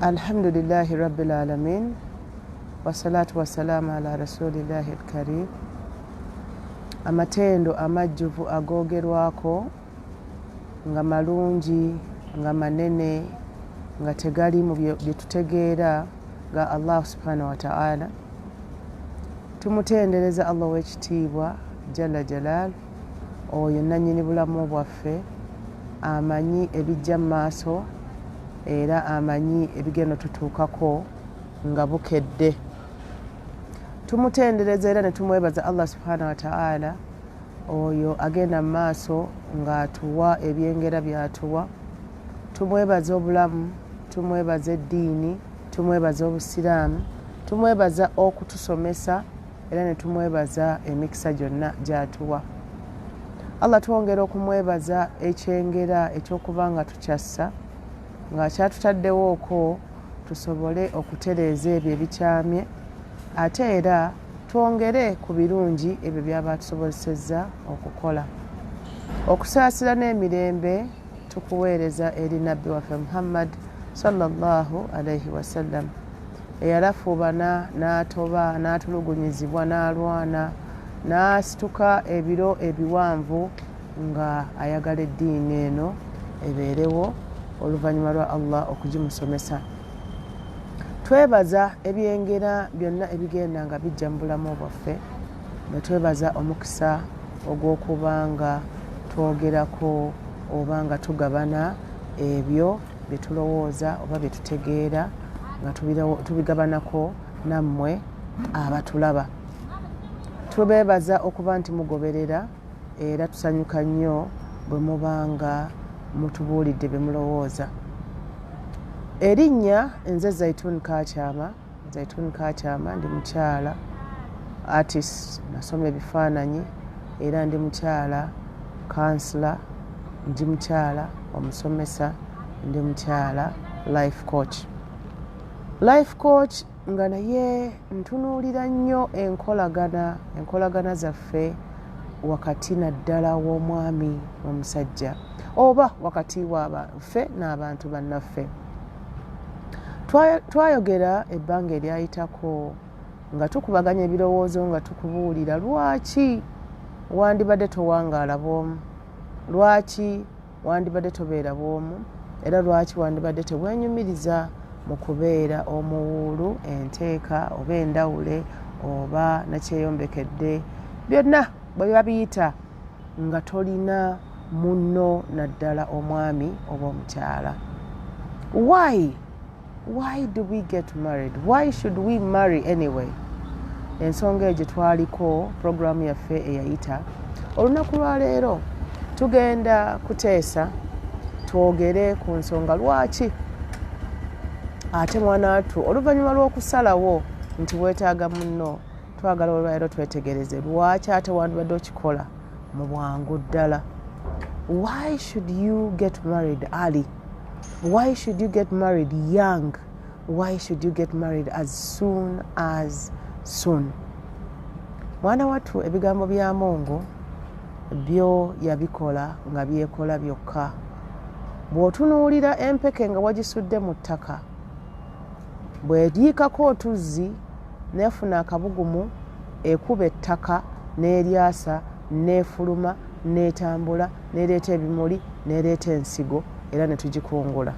Alhamdulillahi Rabbil Alamin wassalatu wassalamu ala rasulillahi al-karim. Amatendo amajjuvu agogerwako nga malungi nga manene nga tegali mu byetutegeera nga Allah subhanahu wa ta'ala. Tumutendereza Allah w'ekitiibwa jalla jalal, oyo nannyini bulamu bwaffe, amanyi ebijja mu maaso era amanyi ebigenda tutuukako nga bukedde. Tumutendereza era ne tumwebaza Allah subhanahu wa ta'ala, oyo agenda mu maaso ng'atuwa ebyengera by'atuwa. Tumwebaza obulamu, tumwebaza eddiini, tumwebaza obusiraamu, tumwebaza okutusomesa era ne tumwebaza emikisa gyonna gy'atuwa. Allah twongera okumwebaza ekyengera eky'okuba nga tukyassa nga kyatutaddewooko tusobole okutereeza ebyo ebikyamye, ate era twongere ku birungi ebyo by'aba tusobozesezza okukola. Okusaasira n'emirembe tukuweereza eri nabbi waffe Muhammad sallallahu alaihi wasallam, eyalafuubana n'atoba n'atulugunyizibwa n'alwana n'asituka ebiro ebiwanvu nga ayagala eddiini eno ebeerewo oluvannyuma lwa Allah okugimusomesa. Twebaza ebyengera byonna ebigenda nga bijja mu bulamu bwaffe, ne twebaza omukisa ogw'okuba nga twogerako oba nga tugabana ebyo bye tulowooza oba bye tutegeera nga tubigabanako nammwe abatulaba. Tubeebaza okuba nti mugoberera era tusanyuka nnyo bwe muba nga mutubuulidde bye mulowooza. Erinnya nze Zaitun Kakyaama. Zaitun Kakyaama ndi mukyala artist, nasoma ebifaananyi era ndi mukyala counselor, ndi mukyala omusomesa, ndi mukyala life coach. Life coach nga naye ntunuulira nnyo enkolagana zaffe wakati naddala w'omwami n'omusajja oba wakati waffe n'abantu bannaffe. Twayogera ebbanga eryayitako nga tukubaganya ebirowoozo nga tukubuulira lwaki wandibadde towangaala bw'omu, lwaki wandibadde tobeera bw'omu, era lwaki wandibadde tewenyumiriza mu kubeera omuwuulu, enteeka oba endawule oba nakyeyombekedde, byonna bwe babiyita nga tolina munno naddala omwami oba omukyala. Why do we get married? Why should we marry anyway? Ensonga egyo twaliko programu yaffe eyayita. Olunaku lwa leero tugenda kuteesa twogere ku nsonga lwaki ate mwanatu oluvannyuma lw'okusalawo nti weetaaga munno, twagala olwaleero twetegereze lwaki ate wandibadde okikola mu bwangu ddala. Why should you get married early? Why should you get married young? Why should you get married as soon as soon? Mwana wattu ebigambo bya Mungu byo yabikola nga byekola byokka. Bw'otunuulira empeke nga wagisudde mu ttaka, bw'eriikako otuzzi neefuna akabugumu, ekuba ettaka n'eryasa n'efuluma n'etambula n'ereeta ebimuli n'ereeta ensigo era ne tugikungula.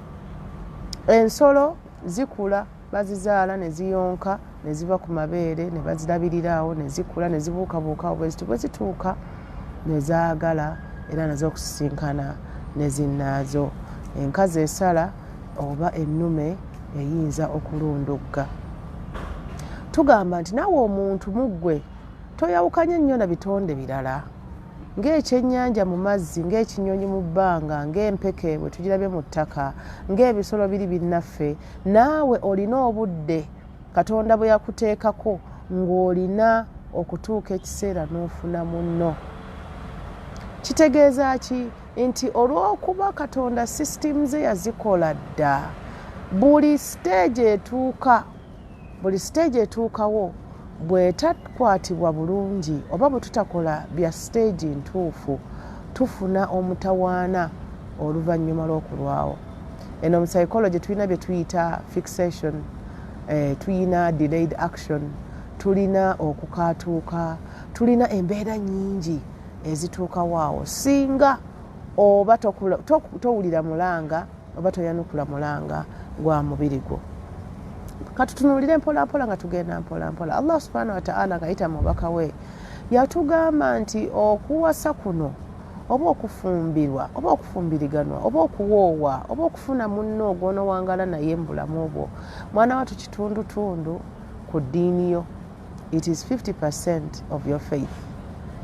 Ensolo zikula, bazizaala ne ziyonka ne ziva ku mabeere ne bazirabirira awo ne zikula ne zibuukabuuka awo bwe zituuka ne zaagala era nazo okusisinkana ne zinnaazo. Enkazi esala oba ennume eyinza okulundugga. Tugamba nti naawe omuntu muggwe toyawukanye nnyo na bitonde birala, ng'ekyennyanja mu mazzi, ng'ekinyonyi mu bbanga, ng'empeke bwe tugirabye mu ttaka, ng'ebisolo biri binnaffe. Naawe olina obudde Katonda bwe yakuteekako ng'olina okutuuka ekiseera n'ofuna munno. Kitegeeza ki? Nti olw'okuba Katonda system ze yazikola dda, buli stage etuukawo bw'etakwatibwa bulungi oba bwe tutakola bya stage ntuufu, tufuna omutawaana oluvannyuma lw'okulwawo. eno mu psychology tulina bye tuyita fixation, tulina delayed action, tulina okukatuuka, tulina embeera nnyingi ezituukawo awo singa oba towulira mulanga oba toyanukula mulanga gwa mubiri gwo. Katutunuulire mpolampola nga tugenda mpolampola. Allah subhanahu wa ta'ala ng'ayita mu bubaka we yatugamba nti okuwasa kuno oba okufumbirwa oba okufumbiriganwa oba okuwoowa oba okufuna munno ogw'onowangala naye mu bulamu bwo, mwana wattu kitundutundu ku ddiini yo. It is 50% of your faith.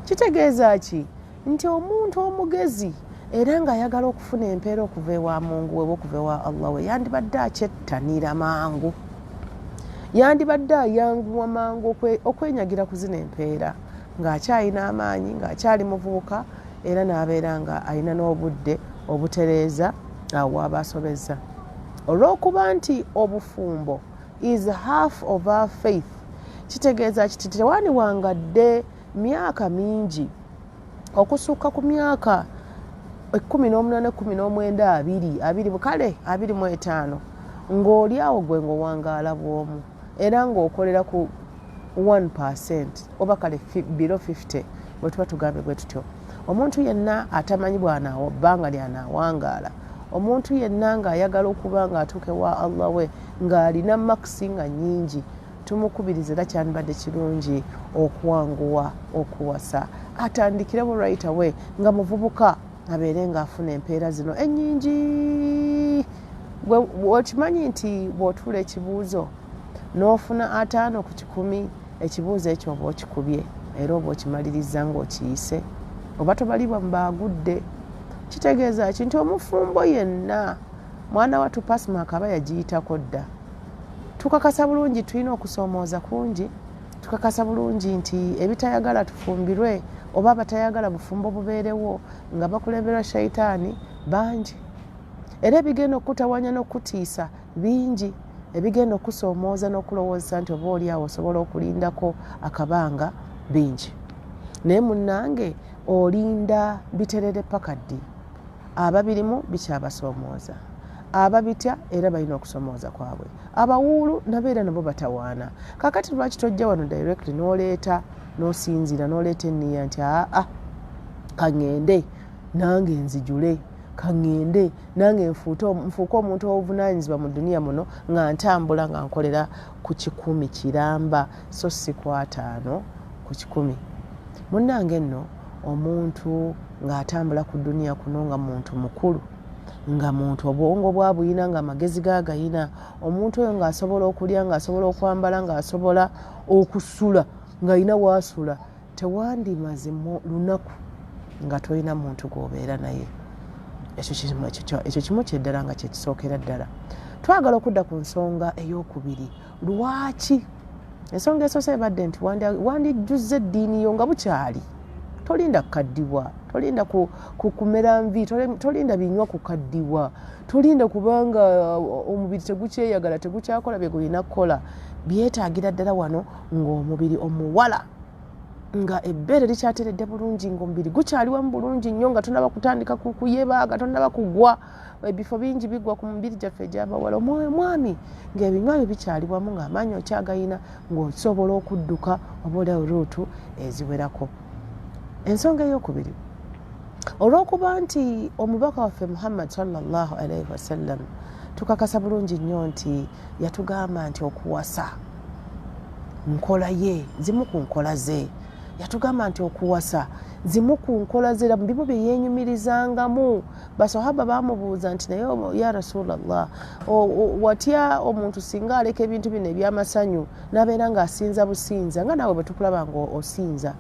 Kitegeeza ki? Nti omuntu omugezi era ng'ayagala okufuna empeera okuva ewa Mungu we okuva ewa Allah we yandibadde akyettanira mangu, yandibadde ayanguwa mangu okwenyagira ku zino empeera ng'akyalina amaanyi, ng'akyali muvubuka era n'abeera nga alina n'obudde obutereeza awo aba asobezza. Olw'okuba nti obufumbo is half of our faith, kitegeeza kiti tewandiwangadde myaka mingi okusukka ku myaka 18, 19, 20 kale 25 ng'oli awo gwe ng'owangaala bw'omu era ng'okolera ku 1% oba kale below 50 bwe tuba tugambe bwe tutyo. Omuntu yenna atamanyi bw'anaawo bbanga ly'anaawangaala, omuntu yenna ng'ayagala okuba ng'atuuke wa Allah we ng'alina makisi nga nnyingi, tumukubiriza era kyandibadde kirungi okuwanguwa okuwasa. Atandikire bu right away nga muvubuka abeere ng'afuna empeera zino ennyingi. Okimanyi nti bw'otuula ekibuuzo n'ofuna 5 ku 10, ekibuuzo ekyo oba okikubye era oba okimaliriza ng'okiyise oba tobalibwa mu baagudde. Kitegeeza ki? Nti omufumbo yenna mwana wattu Pasmak aba yagiyitako dda. Tukakasa bulungi tulina okusoomooza kungi, tukakasa bulungi nti ebitayagala tufumbirwe oba abatayagala bufumbo bubeerewo nga bakulemberwa shayitaani bangi, era ebigenda okutawanya n'okutiisa bingi, ebigenda okusoomooza n'okulowooza nti oba oli awo osobola okulindako akabanga bingi. Naye munnange olinda biterere paka ddi? Ababirimu bikyabasoomooza, ababitya era balina okusomooza kwabwe, abawuulu nabeera nabo batawaana. Kakati lwaki tojja wano directly n'oleeta n'osinzira n'oleeta enniya nti kaŋŋende nange nzijule, kaŋŋende nange nfuuke omuntu obuvunaanyizibwa mu duniya muno nga ntambula nga nkolera ku 10 kiramba so si ku 5 ku 10. Munnange nno omuntu ng'atambula ku duniya kuno nga muntu mukulu, nga muntu obwongo bwabuyina nga amagezi gagayina, omuntu oyo ng'asobola okulya, ng'asobola okwambala, ng'asobola okusula, ng'alina waasula, tewandimaze lunaku nga tolina muntu gw'obeera naye. Ekyo kimu kyeddala nga kyekisookera ddala. Twagala okudda ku nsonga ey'okubiri. Lwaki? Ensonga esoose ebadde nti wandijjuzza eddiini yo nga bukyali. Tolinda kukaddiwa, tolinda kumera nvi, tolinda binywa kukaddiwa, tolinda kubanga omubiri tegukyeyagala, tegukyakola bye gulina kukola. Byetaagira ddala wano ng'omubiri omuwala nga ebbeere likyateredde bulungi, ng'omubiri gukyaliwamu bulungi nnyo, nga tonnaba kutandika kuyebaaga, tonnaba kugwa. Ebifo bingi bigwa ku mubiri gyaffe egy'abawala. Omwoyo mwami ng'ebinywa byo bikyaliwamu, ng'amaanyi okyagayina, ng'osobola okudduka obaolyawo ruutu eziwerako. Ensonga ey'okubiri, olw'okuba nti omubaka waffe Muhammad sallallahu alaihi wasallam tukakasa bulungi nnyo nti yatugamba nti okuwasa nkola ye, zimu ku nkola ze. Yatugamba nti okuwasa zimu ku nkola ze, mu bimu bye yeenyumirizangamu. Basahaba baamubuuza nti naye ya Rasulallah, watya omuntu singa aleka ebintu bino eby'amasanyu n'abeera ng'asinza businza nga naawe bwe tukulaba ng'osinza?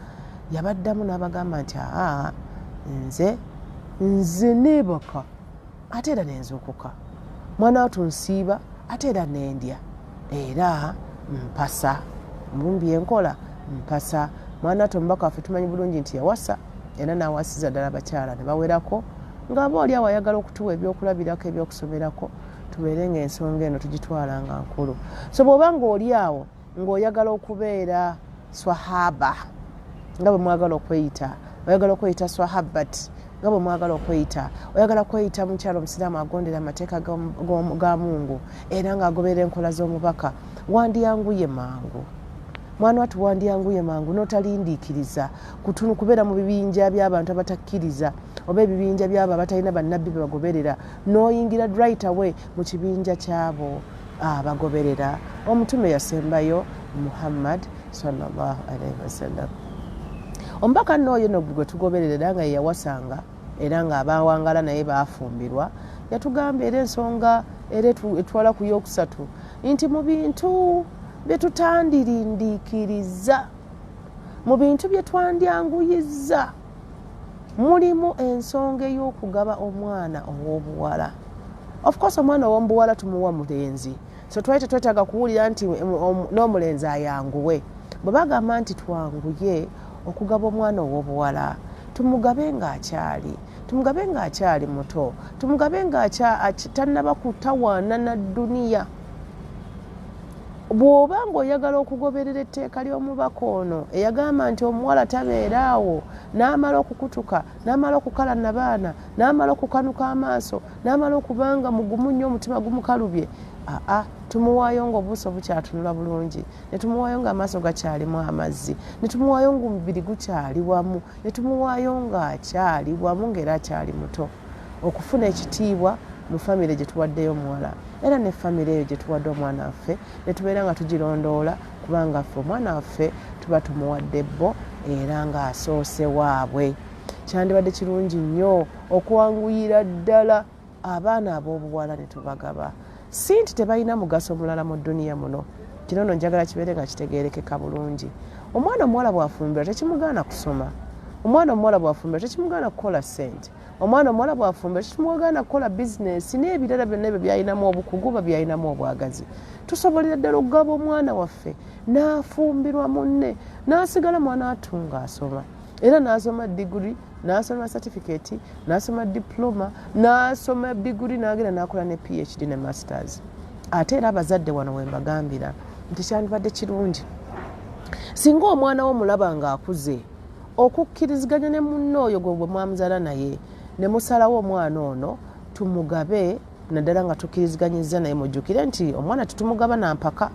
Yabaddamu n'abagamba nti nze neebaka ate era nenzuukuka, mwana wattu nsiiba ate era nendya, era mpasa mumbi enkola mpasa. Mwana wattu omubaka waffe tumanyi bulungi nti yawasa era n'awasiza ddala abakyala ne bawerako, ng'aba oli awo ayagala okutuwa ebyokulabirako ebyokusomerako, tubeere ng'ensonga eno tugitwala nga nkulu. So bw'oba ng'oli awo ng'oyagala okubeera swahaba nga bwe mwagala okweyita, oyagala okweyita swahabat, nga bwe mwagala okweyita oyagala kweyita mukyalo omusiraamu agondera amateeka ga Mungu era ng'agoberera enkola z'omubaka wandiyanguye mangu mwana watu wandiyanguye mangu n'otalindiikiriza kubeera mu bibinja by'abantu abatakkiriza oba ebibinja by'abo abatalina bannabbi be bagoberera n'oyingira right away mu kibinja kyabo abagoberera omutume yasembayo Muhammad sallallahu alaihi wasallam. Omubaka n'oyo no gwe tugoberera era nga yeyawasanga era ng'abawangala naye baafumbirwa yatugamba era ensonga era etwala ku yokusatu nti mu bintu bye tutandirindiikiriza mu bintu bye twandyanguyiza mulimu ensonga ey'okugaba omwana ow'obuwala. Of course omwana ow'omubuwala tumuwa mulenzi so twali tetwetaaga kuwulira nti n'omulenzi ayanguwe bwe bagamba nti twanguye okugaba omwana ow'obuwala tumugabe ng'akyali muto tumugabe tannaba kutawaana na dduniya. Bw'oba ng'oyagala okugoberera etteeka ly'omubaka ono eyagamba nti omuwala tabeeraawo n'amala okukutuka n'amala okukalana baana n'amala okukanuka amaaso n'amala okubanga mugumu nnyo omutima gumukalubye tumuwaayo ng'obuuso bukyatunula bulungi ne tumuwaayo ng'amaaso gakyalimu amazzi ne tumuwaayo ng'omubiri gukyali wamu ne tumuwaayo ng'akyali wamu ng'era akyali muto okufuna ekitiibwa mu famire gye tuwaddeyo omuwala era ne famire eyo gye tuwadde omwana waffe ne tubeera nga tugirondoola kubanga ffe omwana waffe tuba tumuwadde bbo era ng'asoose waabwe. Kyandibadde kirungi nnyo okuwanguyira ddala abaana ab'obuwala ne tubagaba si nti tebalina mugaso mulala mu dduniya muno kino nno njagala kibeere nga kitegeerekeka bulungi. Omwana omuwala bw'afumbirwa tekimugaana kusoma omwana omuwala bw'afumbirwa tekimugaana kukola ssente omwana omuwala bw'afumbirwa tekimugaana kukola bizinesi n'ebirala byonna ebyo byalinamu obukugu oba byalinamu obwagazi. Tusobolera ddala okugaba omwana waffe n'afumbirwa munne n'asigala mwana atunga asoma era n'asoma diguri n'asoma certificate n'asoma diploma n'asoma diguri n'agenda n'akola ne PhD ne masters. Ate era abazadde wano we mbagambira nti kyandibadde kirungi singa omwana wo mulaba ng'akuze okukkiriziganya ne munno oyo gwe mwamuzaala naye ne musalawo omwana ono tumugabe naddala nga tukkiriziganyizza naye mujjukire nti omwana tetumugaba na mpaka.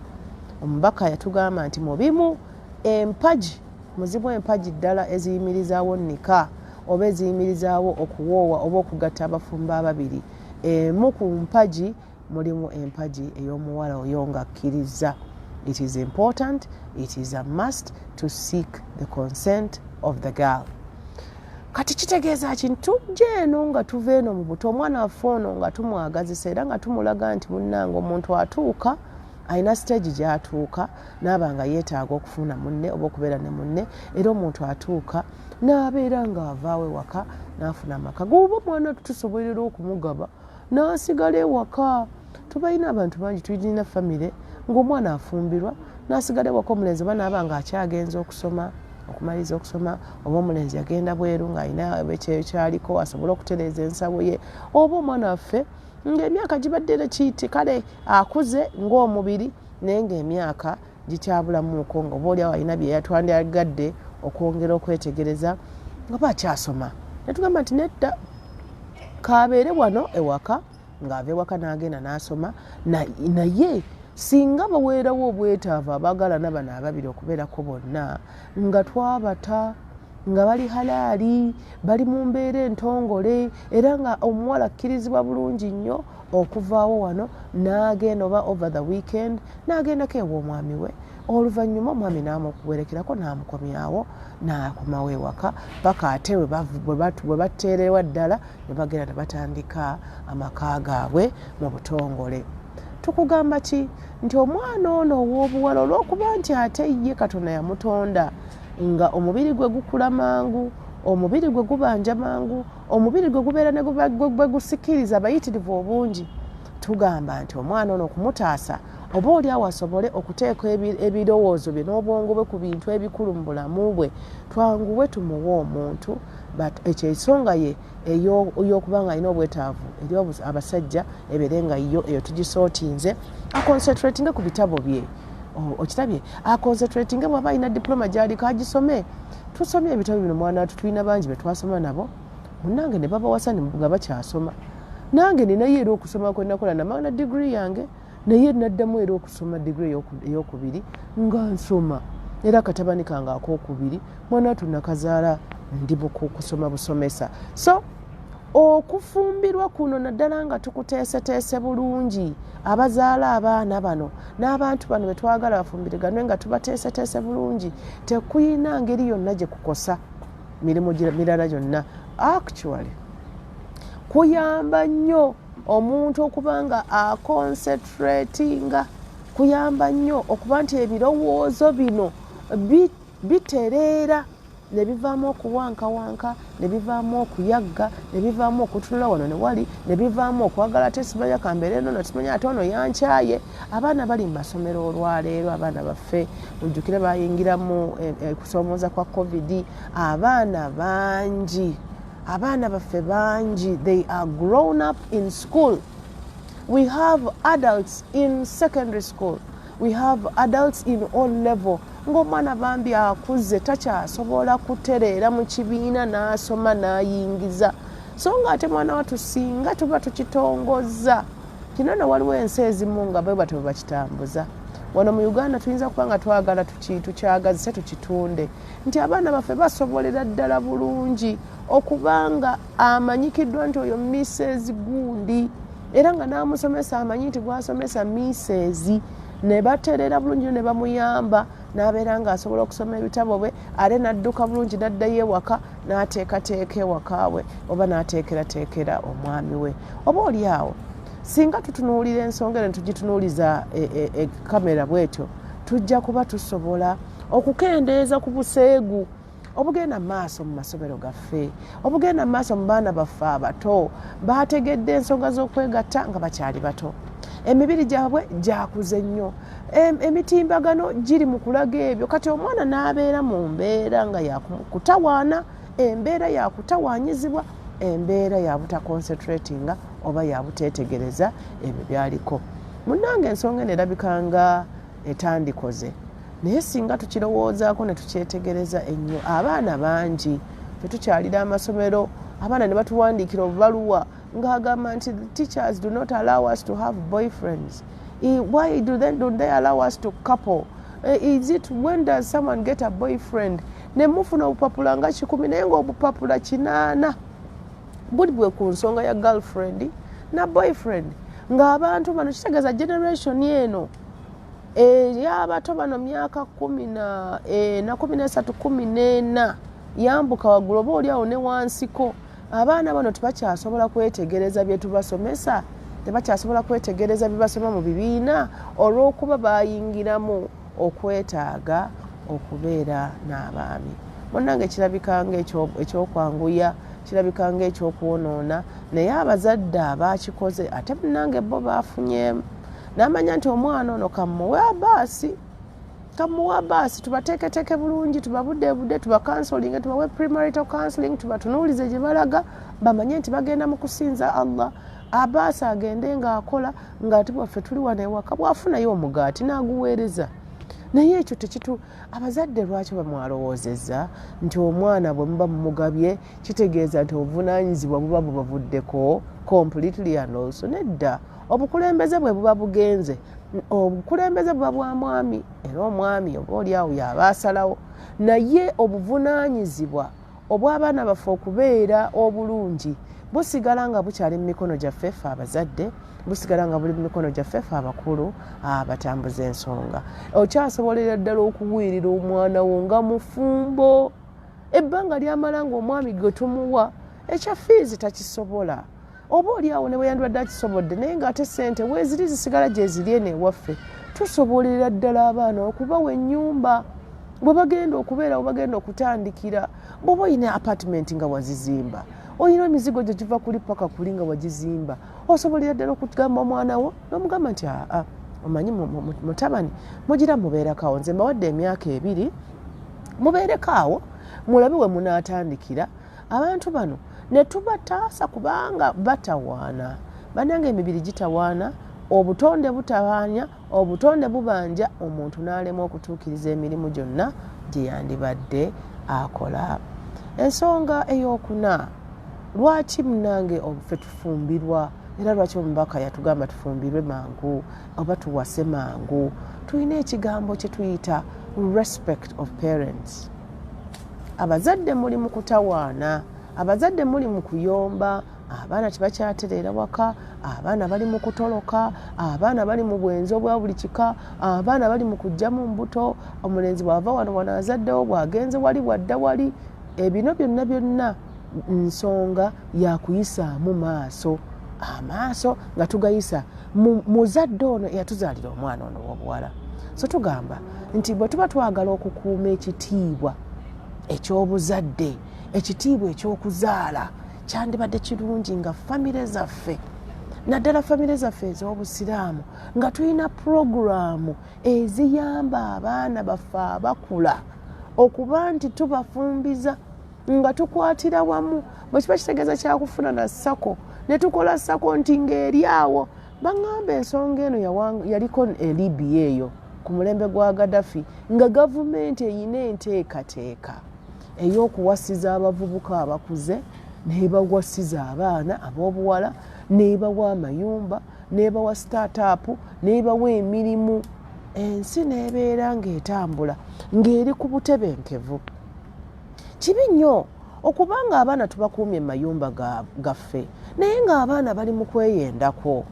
Omubaka yatugamba nti mubimu empagi muzimu empagi ddala eziyimirizaawo nnika oba eziyimirizaawo okuwoowa oba okugatta abafumba ababiri. Emu ku mpagi mulimu empagi ey'omuwala oyo ng'akkiriza. It is important, it is a must to seek the consent of the girl. Kati kitegeeza ki tujje eno nga tuva eno mu buto omwana waffe ono nga tumwagazisa era nga tumulaga nti munnange omuntu atuuka alina stage gy'atuuka n'aba nga yeetaaga okufuna munne oba okubeera ne munne era omuntu atuuka n'abeera ng'avaawo ewaka n'afuna amaka goba omwana tusobolera okumugaba n'asigala ewaka. Tubalina abantu bangi tulina famire ng'omwana afumbirwa n'asigala ewaka omulenzi oba n'aba ng'akyagenza okusoma okumaliriza okusoma oba omulenzi yagenda bweru ng'alina ekyaliko asobole okutereeza ensawo ye oba omwana waffe ng'emyaka gibadde kiyite kale akuze ng'omubiri naye ng'emyaka gikyabulamuuko nga obaoliawo alina bye yatwandigadde okwongera okwetegereza nga baakyasoma. Ne tugamba nti nedda kabeere wano ewaka ng'ava ewaka n'agenda n'asoma naye singa baweerawo obwetaavu abaagalana bano ababiri okubeerako bonna nga twabata nga bali halaali bali mu mbeera entongole era nga omuwala akkirizibwa bulungi nnyo okuvaawo wano n'agenda oba over the weekend n'agendako ew'omwami we oluvannyuma omwami n'amuwerekerako n'amukomyawo n'akomawo ewaka paka ate bwe bateerewa ddala ne bagenda ne batandika amaka gaabwe mu butongole. Tukugamba ki nti omwana ono ow'obuwala olw'okuba nti ate ye Katonda yamutonda nga omubiri gwe gukula mangu omubiri gwe gubanja mangu omubiri gwe gubeera ne gwe gusikiriza abayitirivu obungi tugamba nti omwana ono okumutaasa oba oliawo asobole okuteeka ebirowoozo bye n'obwongo bwe ku bintu ebikulu mu bulamu bwe twanguwe tumuwe omuntu ekyo ensonga ye ey'okuba nga alina obwetaavu eri abasajja ebeere nga yo eyo tugisootinze aconcentratinge ku bitabo bye. Okitabye aconcentratinge bw'aba alina diploma gy'aliko agisome. Tusomye ebitabo bino mwana watu tulina bangi be twasoma nabo munnange ne babawasa nga bakyasoma nange ninayo era okusoma kwe nakola namala degree yange naye naddamu era okusoma degree eyokubiri nga nsoma era akatabani kange akokubiri mwana tunakazaala ndi kusoma busomesa. So okufumbirwa kuno naddala nga tukuteeseteese bulungi abazaala abaana bano n'abantu bano betwagala bafumbiriganwe nga tubateeseteese bulungi tekuyina ngeri yonna gye kukosa mirimu mirala gyonna. Actually kuyamba nnyo omuntu okuba nga aconcentratinga, kuyamba nnyo okuba nti ebirowoozo bino bitereera ne bivaamu okuwankawanka, ne bivaamu okuyagga, ne bivaamu okutunula wano ne wali, ne bivaamu okwagala ate simanya kambeera eno natimanya ate ono yankyaye. Abaana bali mu masomero olwaleero, abaana baffe mujjukire bayingiramu kusomooza kwa covid. Abaana baffe bangi, they are grown up in school. We have adults in secondary school, we have adults in all level. Ng'omwana bambi akuze takyasobola kutereera mu kibiina n'asoma n'ayingiza, so ng'ate mwana watu singa tuba tukitongoza. Kino nno waliwo ensi ezimu nga bwe batyo bakitambuza. Wano mu Uganda tuyinza kuba nga twagala tukyagazise tukitunde nti abaana baffe basobolera ddala bulungi okubanga amanyikiddwa nti oyo Mrs. Gundi era nga n'amusomesa amanyi nti gwasomesa Mrs. ne batereera bulungi ne bamuyamba n'abeera ng'asobola okusoma ebitabo bwe ate n'adduka bulungi n'addayo ewaka n'ateekateeka ewaka we oba n'ateekerateekera omwami we. Oba oli awo singa tutunuulira ensonga eno tugitunuuliza kamera bwetyo tujja kuba tusobola okukendeeza ku buseegu obugenda maaso mu masomero gaffe, obugenda maaso mu baana baffe abato baategedde ensonga z'okwegatta nga bakyali bato. Emibiri gyabwe gyakuze nnyo, emitimbagano giri mu kulaga ebyo. Kati omwana n'abeera mu mbeera nga yakutawaana, embeera yakutawaanyizibwa, embeera yabutaconcentratinga oba yabuteetegereza ebyo byaliko. Munnange ensonga eno erabika nga etandikoze, naye singa tukirowoozaako ne tukyetegereza ennyo, abaana bangi tetukyalira amasomero, abaana ne batuwandiikira obubaluwa ng'agamba nti the teachers do not allow us to have boyfriends. Why don't they allow us to couple? Is it when does someone get a boyfriend? Ne mufuna obupapula nga 10 naye ng'obupapula 8 buli bwe ku nsonga ya girlfriend na boyfriend. Ng'abantu bano kitegeeza generation eno ey'abato bano myaka 10 na 13 14 yambuka waggulu oba oliawo ne wansiko. Abaana bano tebakyasobola kwetegereza bye tubasomesa, tebakyasobola kwetegereza bye basoma mu bibiina olw'okuba bayingiramu okwetaaga okubeera n'abaami. Munnange kirabika ng'ekyokwanguya, kirabika ng'ekyokuwonoona, naye abazadde abaakikoze ate munnange bo baafunyeemu. N'amanya nti omwana ono kamuwa baasi tubateeketeeke bulungi, tubabuddeebudde, tubakansolinge, tubawe premarital counseling, tubatunuulize gye balaga, bamanye nti bagenda mu kusinza Allah. Abaasi agende ng'akola ng'ate bwaffe tuli wano ewaka bwafunayo omugaati n'aguweereza. Naye ekyo abazadde lwaki bamwalowoozezza nti omwana bwe muba mumugabye kitegeeza nti obuvunaanyizibwa buba bubavuddeko completely and also. Nedda, obukulembeze bwe buba bugenze, obukulembeze buba bwa mwami era omwami oba oliawo yaba asalawo, naye obuvunaanyizibwa obw'abaana baffe okubeera obulungi busigala nga bukyali mu mikono gyaffe ffe abazadde, busigala nga buli mu mikono gyaffe ffe abakulu abatambuza ensonga. Okyasobolera ddala okuwirira omwana wo nga mufumbo, ebbanga lyamala ng'omwami gwe tumuwa ekya fiizi takisobola, oba oliawo ne bwe yandibadde akisobodde naye ng'ate ssente weeziri zisigala gye ziri eno ewaffe. Tusobolera ddala abaana okubawa ennyumba bwe bagenda okubeera, bwe bagenda okutandikira. Bw'oba oyina apartment nga wazizimba, oyina emizigo gye giva kuli paka kuli nga wagizimba, osobolera ddala okugamba omwana wo n'omugamba nti omanyi mutabani mugira mubeerekaawo, nze mbawadde emyaka 2 mubeerekaawo mulabe we munaatandikira. Abantu bano ne tubataasa kubanga batawaana. Bannange emibiri gitawaana, obutonde butawaanya, obutonde bubanja, omuntu n'alema okutuukiriza emirimu gyonna gye yandibadde akola. Ensonga ey'okuna, lwaki munange ffe tufumbiddwa era lwaki omubaka yatugamba tufumbirwe mangu oba tuwase mangu? Tulina ekigambo kye tuyita respect of parents. Abazadde muli mu kutawaana, abazadde muli mu kuyomba, abaana tebakyatereera waka, abaana bali mu kutoloka, abaana bali mu bwenzi obwa buli kika, abaana bali mu kujja mu mbuto, omulenzi bw'ava wano wano azaddewo bw'agenze wali bwadda wali. Ebino byonna nsonga yakuyisaamu maaso, amaaso nga tugayisa muzadde ono eyatuzaalira omwana ono w'obuwala. So tugamba nti bwe tuba twagala okukuuma ekitiibwa eky'obuzadde, ekitiibwa eky'okuzaala, kyandibadde kirungi nga famire zaffe, naddala famire zaffe ez'obusiraamu, nga tulina puroguraamu eziyamba abaana baffe abakula okuba nti tubafumbiza nga tukwatira wamu. Bwe kiba kitegeeza kyakufuna na ssako ne tukola ssako nti ng'eri awo. Baŋŋamba ensonga eno yaliko Libya eyo ku mulembe gwa Gaddafi, nga gavumenti eyina enteekateeka ey'okuwasiza abavubuka abakuze, n'ebawasiza abaana ab'obuwala, n'ebawa amayumba, n'ebawa startup, n'ebawa emirimu. Ensi n'ebeera ng'etambula ng'eri ku butebenkevu. Kibi nnyo okubanga abaana tubakuumye mu mayumba gaffe naye ng'abaana bali mu kweyendako.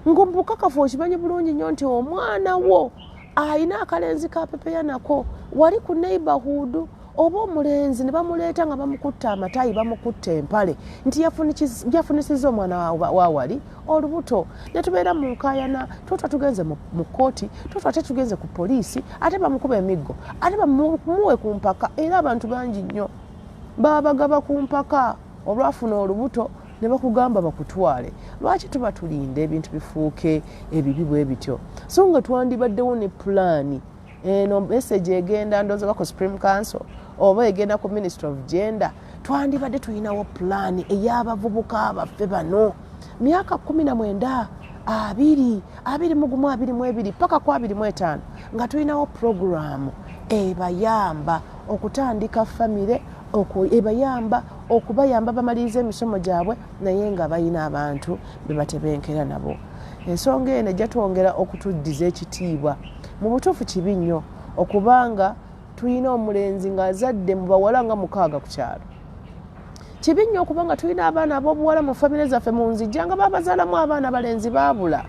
Ng'omubukakafu okimanyi bulungi nnyo nti omwana wo ayina akalenzi kapepeya nako wali ku neighborhood, oba omulenzi ne bamuleeta nga bamukutta amatayi bamukutta empale nti yafunisizza omwana wa wali olubuto. Ne tubeera mu nkaayana, tuba tugenze mu kkooti, tuba tugenze ku poliisi, ate bamukuba emiggo, ate bamuwe ku mpaka. Era abantu bangi nnyo babagaba ku mpaka olwafuna olubuto ne bakugamba bakutwale. Lwaki tuba tulinda ebintu bifuuke ebibi bwe bityo? So nga twandibaddewo ne pulaani eno, message egenda ndowooza bako Supreme Council oba egenda ku Ministry of Gender, twandibadde tulinawo pulaani ey'abavubuka baffe bano myaka 19, 20, 21, paka ku 25, nga tulinawo puroguraamu ebayamba okutandika famire, ebayamba okubayamba bamaliriza emisomo gyabwe naye nga balina abantu be batebenkera nabo. Ensonga eno ejja twongera okutuddiza ekitiibwa. Mu butuufu kibi nnyo okubanga tulina omulenzi ng'azadde mu bawala nga 6 ku kyalo. Kibi nnyo okubanga tulina abaana ab'obuwala mu famire zaffe mu nzijja nga babazaalamu abaana balenzi baabula.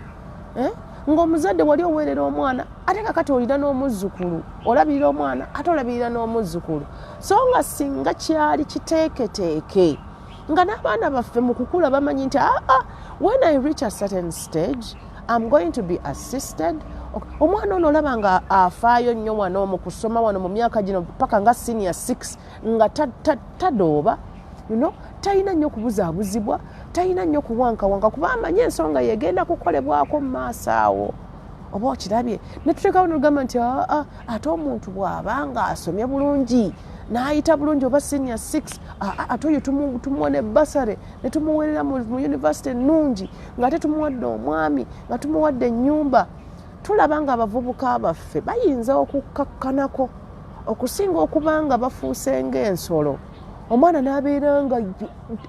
Ng'omuzadde wali oweerera omwana ate kakati olina n'omuzzukulu, olabirira omwana ate olabirira n'omuzzukulu. So nga singa kyali kiteeketeeke nga n'abaana baffe mu kukula bamanyi nti when I reach a certain stage I'm going to be assisted. Omwana ono olaba nga afaayo nnyo wano mu kusoma wano mu myaka gino paka nga senior 6 nga tadooba, talina nnyo kubuzaabuzibwa, talina nnyo kuwankawanka kuba amanyi ensonga yegenda kukolebwako mu maaso awo. Oba okirabye ne tuteekawo n'olugamba nti ate omuntu bw'aba nga asomye bulungi n'ayita bulungi oba senior 6, ate oyo tumuwa ne basare ne tumuweerera mu university ennungi, ng'ate tumuwadde omwami, nga tumuwadde ennyumba. Tulaba nga abavubuka baffe bayinza okukakkanako okusinga okubanga bafuuse ng'ensolo. Omwana n'abeera nga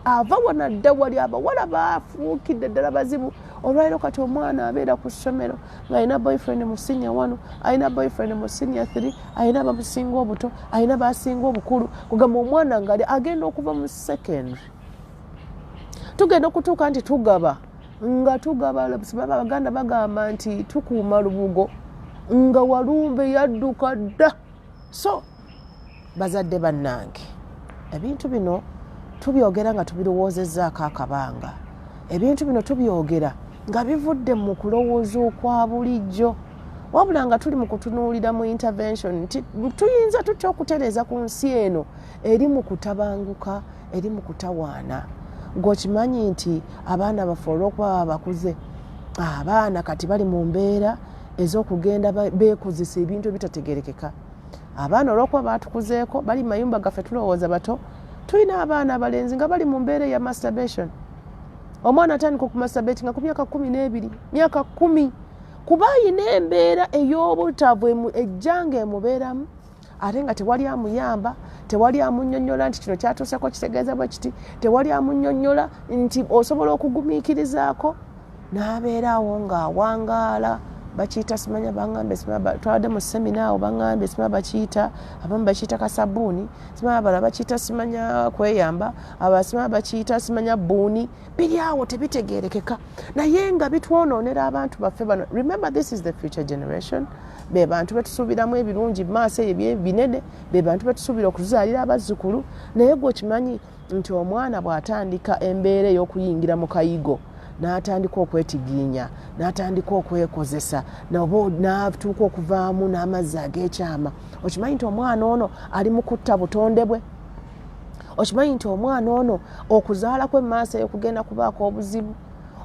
ava wanadda wali, abawala bafuukidde ddala bazibu. Olwaliro kati omwana abeera ku ssomero ng'alina boyfriend mu senior 1, alina boyfriend mu senior 3, alina bamusinga obuto, alina basinga obukulu. Kugamba omwana nga agenda okuva mu secondary. Tugenda okutuuka nti tugaba Abaganda bagamba nti tukuuma lubugo nga walumbe yadduka dda. So bazadde bannange, ebintu bino tubyogera nga tubirowoozezzaako akabanga. Ebintu bino tubyogera nga bivudde mu kulowooza okwa bulijjo, wabula nga tuli mu kutunuulira mu intervention nti tuyinza tutya okutereeza ku nsi eno eri mu kutabanguka, eri mu kutawaana. Ng'okimanyi nti abaana baffe olw'okuba bakuze, abaana kati bali mu mbeera ez'okugenda beekozesa ebintu ebitategerekeka. Abaana olw'okuba baatukuzeeko bali mayumba gaffe tulowooza bato, tulina abaana abalenzi nga bali mu mbeera ya masturbation. Omwana atandika okumasturbate nga ku myaka 12, myaka 10, kuba ayina embeera ey'obutavu ejjanga emubeeramu, ate nga tewali amuyamba, tewali amunnyonnyola nti kino kyatuuseko kitegeeza bwe kiti, tewali amunnyonnyola nti osobola okugumiikirizaako. N'abeeraawo ng'awangaala, bakiyita simanya baŋŋambe, twawadde mu semina awo baŋŋambe simanya bakiyita, abamu bakiyita kasabuuni, simanya abalala bakiyita simanya kweyamba, abalala simanya bakiyita simanya buuni. Biri awo tebitegeerekeka naye nga bitwonoonera abantu baffe bano. Remember, this is the future generation. Be bantu betusuubiramu ebirungi mu maaso ebyo binene, be bantu betusuubira okuzaalira abazzukulu. Naye gwe okimanyi nti omwana bw'atandika embeera ey'okuyingira mu kayigo, n'atandika okwetigiinya, n'atandika okwekozesa, n'atuuka okuvaamu n'amazzi ag'ekyama, okimanyi nti omwana ono ali mu kutta butonde bwe. Okimanyi nti omwana ono okuzaala kwe maaso eyo kugenda kubaako obuzibu.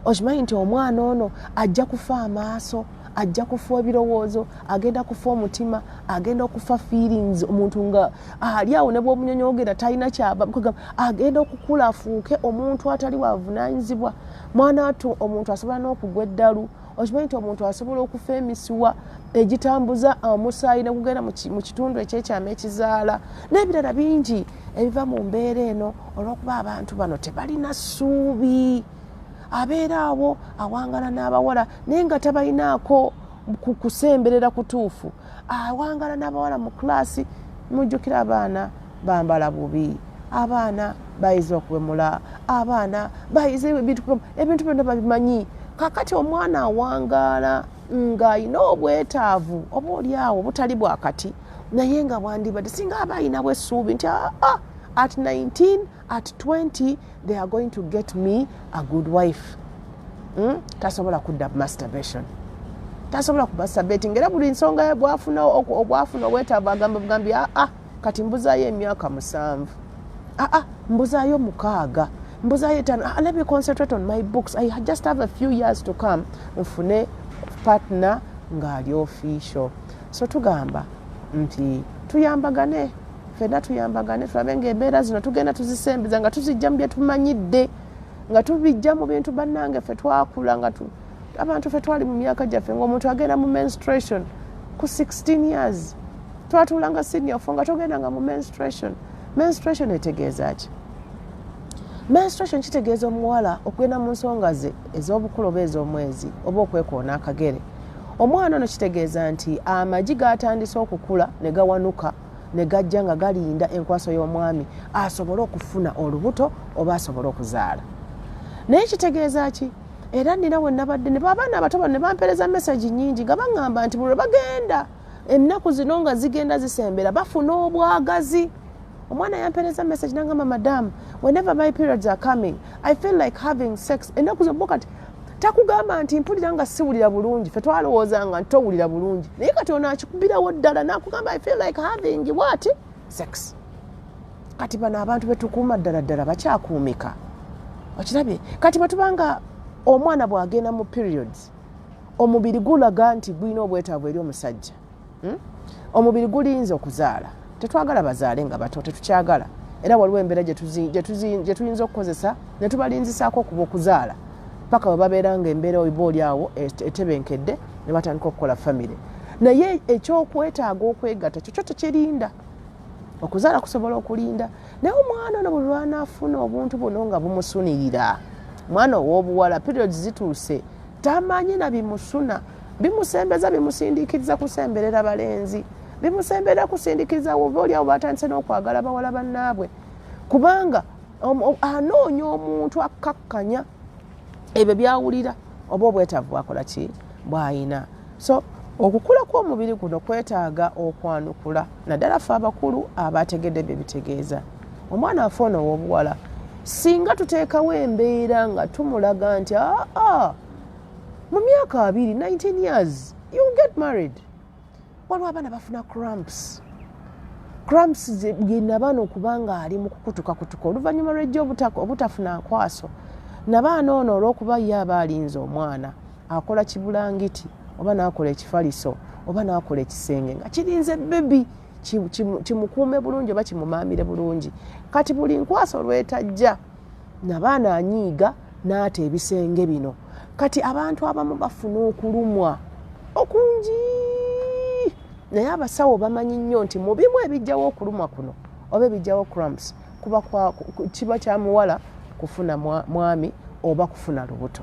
Okimanyi nti omwana ono ajja kufa amaaso, ajja kufa ebirowoozo, agenda kufa omutima, agenda okufa feelings. Omuntu nga ali awo ne bw'omunyonyoogera talina kyaba, agenda okukula afuuke omuntu atali wavunaanyizibwa. Mwana atu omuntu asobola n'okugwa eddalu. Okimanyi nti omuntu asobola okufa emisuwa egitambuza omusaayi ne gugenda mu kitundu ekyekyama ekizaala, n'ebirala bingi ebiva mu mbeera eno olw'okuba abantu bano tebalina ssuubi. Abeera awo awangala n'abawala naye nga tabalinaako kusemberera kutuufu. Awangala n'abawala mu klaasi, mujjukira abaana bambala bubi, abaana bayiza okuwemula, abaana bayiza ebintu byonna babimanyi. Kakati omwana awangaala ng'ayina obwetaavu oba oli awo butali bwakati, naye nga bwandibadde singa aba ayinawo essuubi nti at 19, at 20, they are going to get me a good wife. Tasobola kudda masturbation. Tasobola kumasturbating. Era buli nsonga bwafuna obwetaavu agamba bugambi kati mbuzaayo emyaka 7. Mbuzaayo 6. Mbuzaayo 5. Let me concentrate on my books. I just have a few years to come. Nfune partner ng'ali official. So tugamba nti tuyambagane. Fena tuyambagane tulabe ng'embeera zino tugenda tuzisembeza nga tuzijja mu bye tumanyidde, nga tubijja mu bintu bannange ffe twakula nga abantu ffe twali mu myaka gyaffe ng'omuntu agenda mu menstruation ku 16 years. Twatuulanga senior fo nga togenda nga mu menstruation. Menstruation etegeeza ki? Menstruation kitegeeza omuwala okugenda mu nsonga ze ez'obukulu oba ez'omwezi oba okwekoona akagere. Omwana ono kitegeeza nti amagi gaatandise okukula ne gawanuka ne gajja nga galinda enkwaso y'omwami asobole okufuna olubuto oba asobole okuzaala. Naye kitegeeza ki? Era nina we nabadde ne babaana abato bano ne bampereza message nnyingi nga baŋŋamba nti buli lwe bagenda ennaku zino nga zigenda zisembera bafuna obwagazi. Omwana yampereza message n'agamba, madam, whenever my periods are coming, I feel like having sex. Ennaku zonna kati takugamba nti mpulira nga siwulira bulungi, ffe twalowoozanga nti towulira bulungi. Naye kati ono akikubirawo ddala n'akugamba I feel like having what? Sex. Kati bano abantu betukuuma ddala bakyakuumika. Okirabye? Kati batubanga omwana bw'agenda mu periods, omubiri gulaga nti gulina obwetaavu eri omusajja. Omubiri gulinza okuzaala. Tetwagala bazaale nga bato, tetukyagala. Era waliwo embeera gye tuyinza okukozesa ne tubalinzisaako okuba okuzaala. Paka bwe babeera nga embeera oba oli awo etebenkedde ne batandika okukola famire. Naye ekyokwetaaga okwegatta kyo tekirinda. Okuzaala kusobola okulinda. Naye omwana ono buli lwanaafuna obuntu buno nga bumusunirira. Mwana ow'obuwala periods zituuse tamanyi na bimusuna, bimusembeza bimusindiikiriza kusemberera balenzi, bimusembera kusindiikiriza oba oli awo batandise n'okwagala bawala bannaabwe, kubanga anoonya omuntu akkakkanya ebyo byawulira oba obwetaavu bwakola ki bw'ayina. So okukula kw'omubiri guno kwetaaga okwanukula naddala ffe abakulu abategedde bye bitegeeza. Omwana waffe ono ow'obuwala singa tuteekawo embeera nga tumulaga nti mu myaka 2, 19 years you get married, waliwo abaana bafuna cramps nabano okubanga ali mu kukutukakutuka oluvannyuma lw'ejja obutafuna nkwaso. Nabaana ono olw'okuba ye aba alinze omwana akola kibulangiti oba n'akola ekifaliso oba n'akola ekisenge nga kirinze bebi kimukuume bulungi oba kimumaamire bulungi. Kati buli nkwaso lwetajja nabaana anyiiga n'ata ebisenge bino. Kati abantu abamu bafuna okulumwa okungi, naye abasawo bamanyi nnyo nti mu bimu ebijjawo okulumwa kuno oba bijjawo cramps kuba kiba kya muwala kufuna mwami oba kufuna lubuto.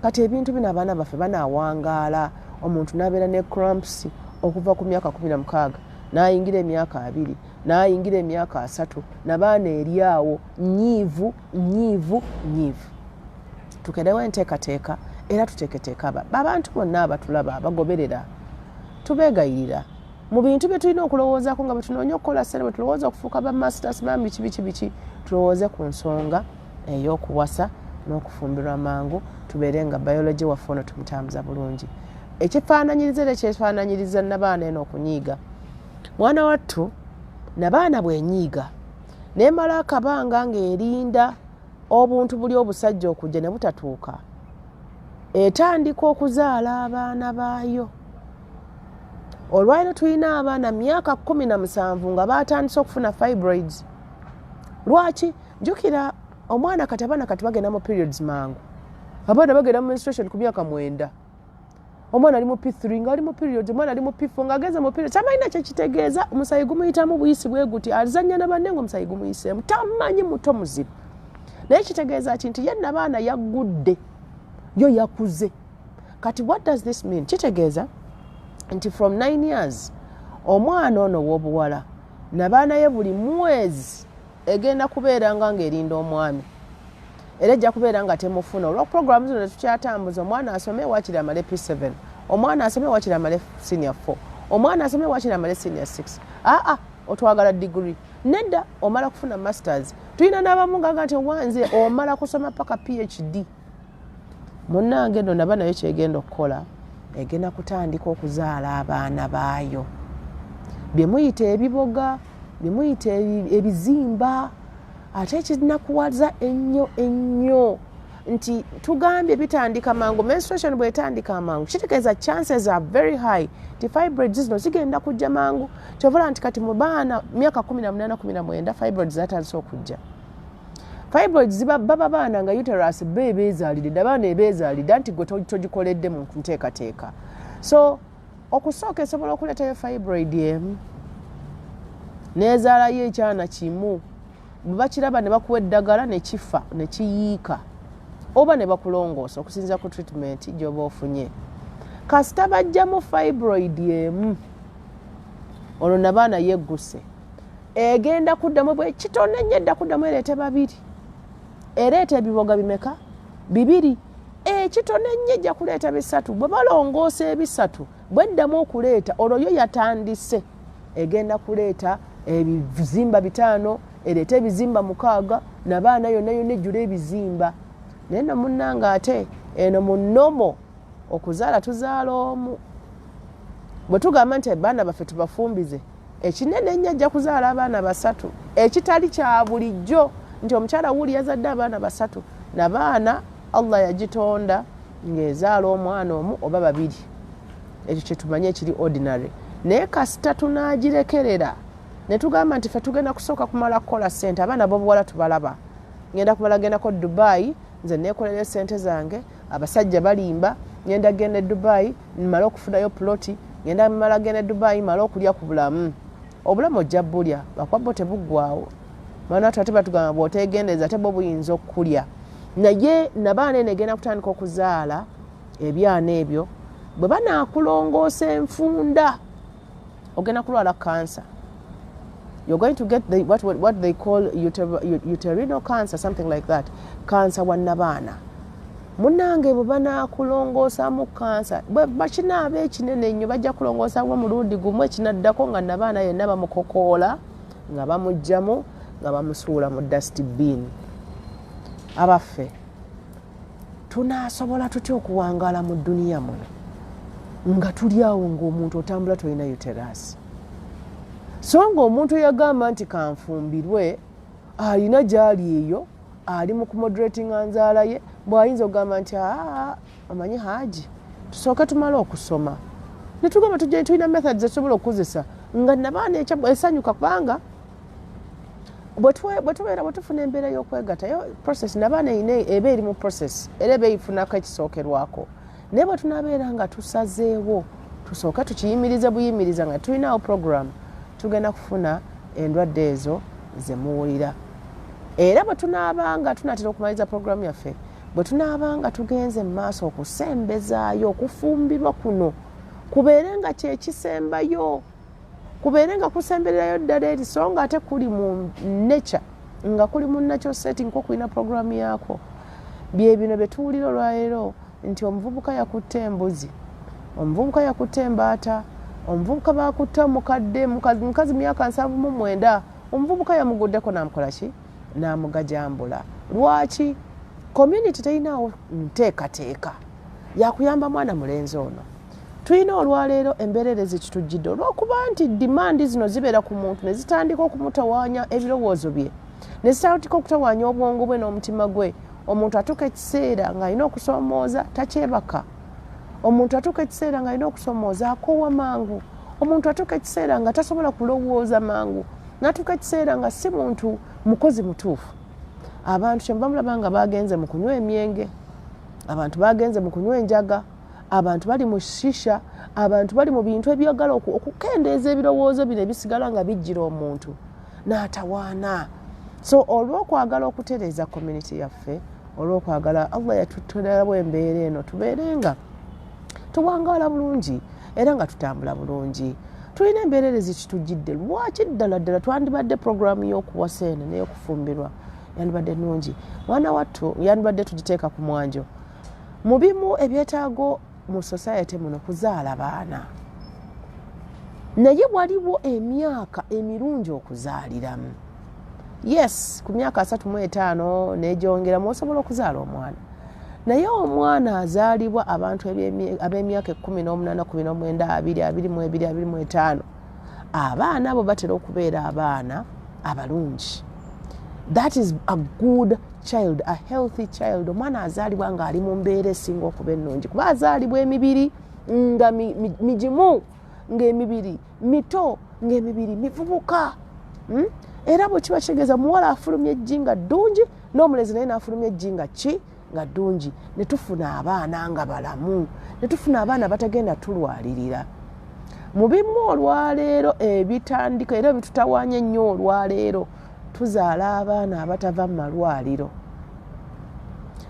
Kati ebintu bino abaana baffe banaawangaala, omuntu n'abeera ne cramps okuva ku myaka 16 n'ayingira emyaka 2 n'ayingira emyaka 3 n'abaana eryawo nyiivu. Tukerewo enteekateeka era tuteeketeeka abantu bonna abatulaba abagoberera tubeegayirira mu bintu bye tulina okulowoozaako nga bwe tunoonya okukola ssente, bwe tulowooza okufuuka ba masters bambi biki tulowooze ku nsonga ey'okuwasa n'okufumbirwa mangu, tubeere nga biology waffe ono tumutambuza bulungi. Ekifaananyiriza era kyefaananyiriza nabaana eno okunyiiga. Mwana wattu nabaana bwenyiiga nemala akabanga ng'erinda obuntu buli obusajja okujja ne butatuuka, etandika okuzaala abaana baayo. Olwaliro tulina abaana myaka 17 nga batandise okufuna fibroids. Lwaki? Jjukira omwana kati abaana kati bagenda mu periods mangu. Abaana bagenda mu menstruation ku myaka 9. Omwana ali mu P3 nga ali mu periods, omwana ali mu P4 nga ageze mu periods. Tamanyi kye kitegeeza omusayi gumuyitamu buyisi bwe guti, azannya na banne ng'omusayi gumuyiseemu. Tamanyi muto muzibu. Naye kitegeeza nti ye nabaana yaggudde, yo yakuze. Kati what does this mean? Kitegeeza nti from 9 years omwana ono w'obuwala nabaana ye buli mwezi egenda kubeera ng'erinda omwami. Era ejja kubeera nga temufuna. Olwa program zino tukyatambuza, omwana asome waakiri amale P7, omwana asome waakiri amale senior 4, omwana asome waakiri amale senior 6. Otwagala degree. Nedda omala kufuna masters. Tulina n'abamu nga nti wanze omala kusoma paka PhD. Munnange no naba nayo kyegenda okukola, egenda kutandika okuzaala abaana baayo. Bye muyita ebiboga, bye muyita ebizimba, ate ekinakuwaza ennyo nti tugambye bitandika mangu, menstruation bw'etandika mangu, kitegeeza chances are very high ti fibroids zino zigenda kujja mangu. Kyovola nti kati mu baana myaka 18-19 fibroids zatandise okujja. Fibroids baba baana nga uterus beezaalidde, abaana ebeezaalidde nti gwe togikoledde mu nteekateeka. So okusooka esobola okuleetayo fibroid emu neezaalayo ekyana kimu, bwe bakiraba ne bakuwa eddagala ne kifa ne kiyiika, oba ne bakulongoosa okusinziira ku treatment gy'oba ofunye. Kasita bajjamu fibroid emu, olwo nabaana yegguse, egenda kuddamu bwe kitone nnyo, edda kuddamu ereete 2, ereeta ebiboga bimeka 2, ekitone nnyo ejja kuleeta 3. Bwe balongoosa 3 bweddamu okuleeta, olwo yo yatandise egenda kuleeta ebizimba 5, ereeta ebizimba 6, nabaana yonna ejjula ebizimba. Naye no munnange ate eno mu nnomo okuzaala tuzaala omu. Bwe tugamba nti abaana baffe tubafumbize, ekinene ennyo ajja kuzaala abaana 3, ekitali kya bulijjo nti omukyala wuuli yazadde abaana 3, nabaana Allah yagitonda ng'ezaala omwana omu oba 2. Ekyo kye tumanye ekiri ordinary. Naye kasita tunaagirekerera ne tugamba nti ffe tugenda kusooka kumala kukola ssente, abaana b'obuwala tubalaba. Ngenda kubalagendako Dubai, nze neekolera ssente zange, abasajja balimba, ngenda genda Dubai mmala okufunayo ploti, ngenda mmala genda Dubai mmala okulya ku bulamu. Obulamu ojja bulya, bakwabbo tebuggwaawo. Maana ate batugamba bw'oteegendeeza ate bo buyinza okukulya. Naye nabaana eno egenda kutandika okuzaala ebyana ebyo, bwe banaakulongoosa enfunda ogenda kulwala cancer. You're going to get what they call uterine cancer, something like that. Cancer wa nabaana. Munnange bwe banaakulongoosa mu cancer, bakinaaba ekinene nnyo bajja kulongoosa wa mulundi gumu, ekinaddako nga nabaana yenna bamukokoola nga bamugjamu nga bamusuula mu dustbin. Abaffe tunaasobola tutya okuwangaala mu dduniya muno nga tuli awo ng'omuntu otambula tolina uterus? So ng'omuntu yagamba nti kanfumbirwe, alina gy'ali eyo, ali mu kumoderatinga nzaala ye, bw'ayinza okugamba nti omanyi Haji, tusooke tumale okusoma. Ne tugamba tulina methods etusobola okukozesa nga nabaana esanyuka, kubanga bwe tufuna embeera y'okwegattayo process, nabaana eba eri mu process era eba eyifunako ekisookerwako. Naye bwe tunabeera nga tusazeewo tusooke tukiyimiriza buyimiriza nga tulinawo program, tugenda kufuna endwadde ezo ze muwulira. Era bwe tunaabanga tunatera okumaliza programu yaffe, bwe tunaabanga tugenze mu maaso okusembezaayo okufumbirwa kuno kubeere nga kyekisembayo, kubeere nga kusembererayo ddala eri, so nga ate kuli mu nature, nga kuli mu natural setting ko kulina programu yaako. Bye bino bye tuwulira olwaleero nti omuvubuka yakutte embuzi, omuvubuka yakutte embaata, omuvubuka bakutte omukadde mukazi myaka 79, omuvubuka yamuguddeko n'amukola ki? N'amugajambula. Lwaki? Community teyinawo nteekateeka yakuyamba mwana mulenzi ono. Tulina olwaleero embeererezi kitujjidde olw'okuba nti dimandi zino zibeera ku muntu ne zitandika okumutawaanya ebirowoozo bye, ne zitandika okutawaanya obwongo bwe n'omutima gwe. Omuntu atuuka ekiseera ng'alina okusoomooza takyebaka, omuntu atuuka ekiseera ng'alina okusoomooza akoowa mangu, omuntu atuuka ekiseera nga tasobola kulowooza mangu, n'atuuka ekiseera nga si muntu mukozi mutuufu. Abantu kyembamulaba nga bagenze mu kunywa emyenge, abantu bagenze mu kunywa enjaga, abantu bali mu shisha, abantu bali mu bintu ebyagala okukendeeza ebirowoozo bino ebisigala nga bijjira omuntu n'atawaana. So olw'okwagala okutereeza community yaffe, olw'okwagala Allah yatutulawo embeera eno tubeere nga tuwangaala bulungi era nga tutambula bulungi. Tulina embeererezi kitujjidde. Lwaki ddala twandibadde programu y'okuwasa eno n'ey'okufumbirwa yandibadde nnungi? Mwana wattu yandibadde tugiteeka ku mwanjo. Mu bimu ebyetaago mu society muno kuzaala baana, naye waliwo emyaka emirungi okuzaaliramu. Yes, ku myaka 35 n'egyongeramu osobola okuzaala omwana, naye omwana azaalibwa abantu ab'emyaka 18, 19, 20, 22, 25, abaana abo batera okubeera abaana abalungi. That is a good child, a healthy child. Omwana azaalibwa ng'ali mu mbeera esinga okuba ennungi, kuba azaalibwa emibiri nga migimu, ng'emibiri mito, ng'emibiri mivubuka. Era bwe kiba kitegeeza muwala afulumya ejjinga ddungi, n'omulenzi naye n'afulumya ejjinga ki nga ddungi, ne tufuna abaana nga balamu, ne tufuna abaana batagenda tulwalirira. Mu bimu olwaleero ebitandika era bitutawaanya ennyo olwaleero, tuzaala abaana abatava mu malwaliro.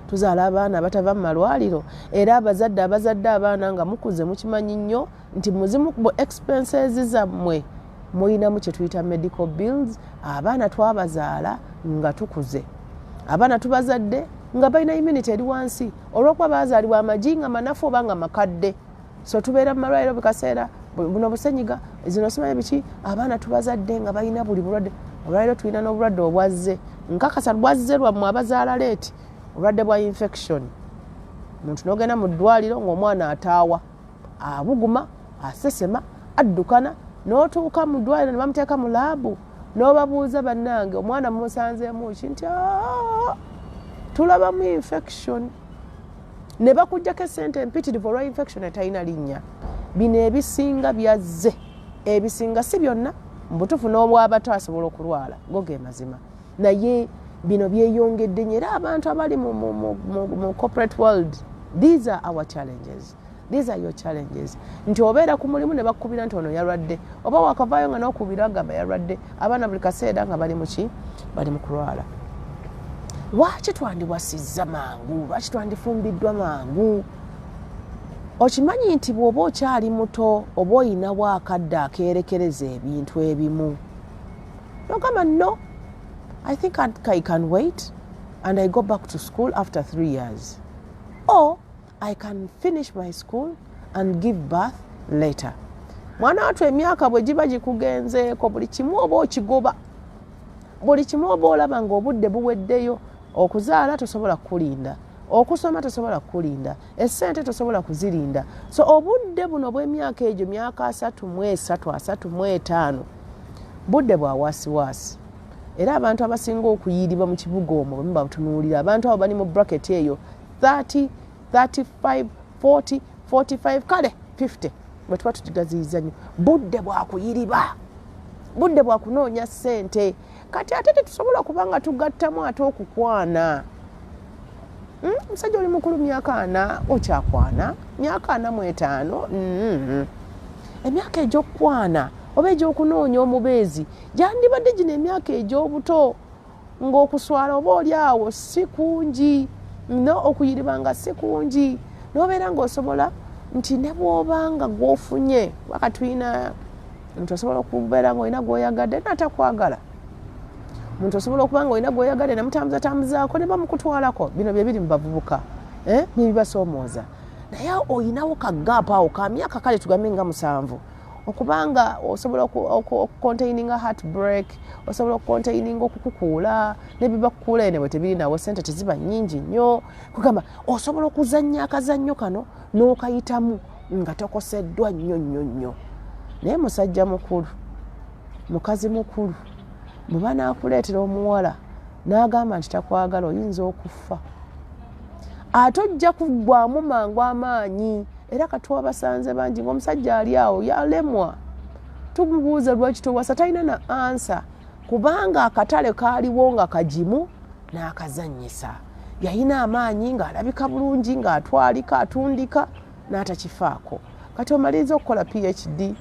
Tuzaala abaana abatava mu malwaliro, era abazadde abaana nga mukuze mukimanyi nnyo nti muzimu ku expenses zammwe muyinamu kye tuyita medical bills. Abaana twabazaala nga tukuze, abaana tubazadde nga balina immunity eri wansi olw'okuba baazaalibwa amajinga manafu oba nga makadde. So tubeera mu malwaliro bikaseera buno busenyiga zino simanyi biki, abaana tubazadde nga balina buli bulwadde. Olwaliro tulina n'obulwadde obwazze, nkakasa bwazze lwammwe abazaala leeti, obulwadde bwa infection. Omuntu n'ogenda mu ddwaliro ng'omwana ataawa, abuguma, asesema, addukana, n'otuuka mu ddwaliro ne bamuteeka mu laabu, n'obabuuza bannange omwana mumusanzeemu ki, nti tulabamu infection. Ne bakuggyako essente empitirivu olwa infection etalina linnya. Bino ebisinga byazze, ebisinga si byonna, mbutuufu n'obwabato asobola okulwala, go ge mazima. Naye bino byeyongedde nnyo era abantu abali mu corporate world, these are our challenges. These are your challenges. Nti obeera ku mulimu ne bakubira nti ono yalwadde, oba wakavaayo nga n'okubira agamba yalwadde, abaana buli kaseera nga bali mu ki? Bali mu kulwala. Lwaki twandiwasizza mangu? Lwaki twandifumbiddwa mangu? Okimanyi nti bw'oba okyali muto oba oyinawo akadde akeerekereza ebintu ebimu, nogamba no, I think I can wait and I go back to school after 3 years, or I can finish my school and give birth later. Mwana watu emyaka bwe giba gikugenzeeko buli kimu oba okigoba, buli kimu oba olaba ng'obudde buweddeyo. Okuzaala tosobola kulinda, okusoma tosobola kulinda, essente tosobola kuzirinda. So obudde buno bw'emyaka egyo myaka 33, 35 budde bwa waasiwaasi. Era abantu abasinga okuyiribwa mu kibuga omwo bwe muba butunuulira, abantu abo bali mu bracket eyo 30, 35, 40, 45, kale 50 bwe tuba tukigaziyiza nnyo. Budde bwa kuyiriba, budde bwa kunoonya ssente. Kati ate tetusobola kubanga tugattamu ate okukwana. Musajja oli mukulu myaka 4 okyakwana, myaka 45. Emyaka egy'okukwana oba egy'okunoonya omubeezi gyandibadde gino emyaka egy'obuto ng'okuswala oba oli awo si kungi no okuyiribanga si kungi n'obeera ng'osobola nti ne bw'obanga gw'ofunye wakatuyina omuntu osobola okubeera ng'olina gw'oyagadde n'atakwagala omuntu osobola okuba ng'olina gw'oyagadde namutambuzatambuzaako ne bamukutwalako bino bye biri mu bavubuka nebibasoomooza naye olinawo kagaapu awo ka myaka kale tugambe nga 7 okubanga osobola okucontaininga heartbreak osobola okucontaininga okukukuula nebibakukuula ene bwe tebiri nawo sente teziba nnyingi nnyo kugamba osobola okuzannya akazannyo kano n'okayitamu nga tokoseddwa nnyo naye musajja mukulu mukazi mukulu bwe banaakuleetera omuwala n'agamba nti takwagala oyinza okufa ate ojja kuggwamu mangu amaanyi era katuwa basanze bangi ng'omusajja ali awo yalemwa tumubuuza lwaki towasa talina na ansa kubanga akatale kaaliwo nga kagimu n'akazannyisa yalina amaanyi ng'alabika bulungi ng'atwalika atundika n'atakifaako kati omaliriza okukola PhD